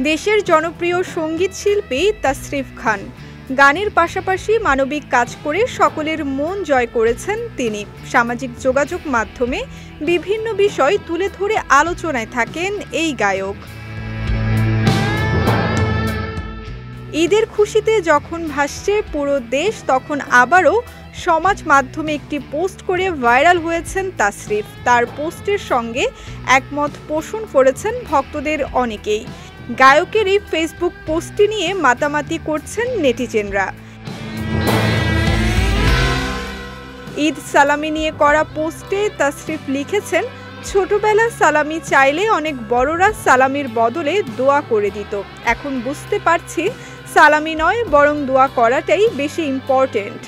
দেশের জনপ্রিয় সঙ্গীত শিল্পী তাসরিফ খান গানের পাশাপাশি মানবিক কাজ করে সকলের মন জয় করেছেন। তিনি সামাজিক যোগাযোগ মাধ্যমে বিভিন্ন বিষয় তুলে ধরে আলোচনায় থাকেন এই গায়ক। ঈদের খুশিতে যখন ভাসছে পুরো দেশ, তখন আবারও সমাজ মাধ্যমে একটি পোস্ট করে ভাইরাল হয়েছেন তাসরিফ। তার পোস্টের সঙ্গে একমত পোষণ করেছেন ভক্তদের অনেকেই। গায়কের এই ফেসবুক পোস্টটি নিয়ে মাতামাতি করছেন নেটিজেনরা। ঈদ সালামি নিয়ে করা পোস্টে তাসরিফ লিখেছেন, ছোটবেলা সালামি চাইলে অনেক বড়রা সালামির বদলে দোয়া করে দিত। এখন বুঝতে পারছি সালামি নয়, বরং দোয়া করাটাই বেশি ইম্পর্টেন্ট।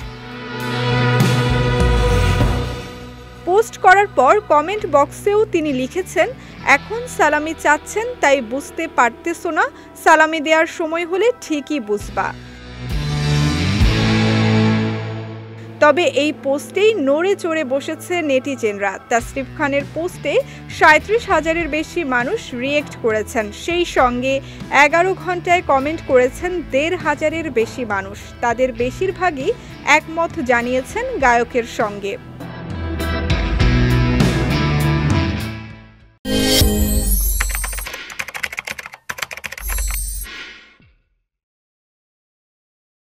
পোস্ট করার পর কমেন্ট বক্সেও তিনি লিখেছেন, এখন সালামি চাচ্ছেন তাই বুঝতে পারতেছো না, সালামি দেওয়ার সময় হলে ঠিকই বুঝবা। তবে এই পোস্টেই নড়ে চড়ে বসেছে নেটিজেনরা। তাসরিফ খানের পোস্টে ৩৭,০০০-এর বেশি মানুষ রিয়েক্ট করেছেন। সেই সঙ্গে ১১ ঘন্টায় কমেন্ট করেছেন ১৫০০-এর বেশি মানুষ। তাদের বেশিরভাগই একমত জানিয়েছেন গায়কের সঙ্গে।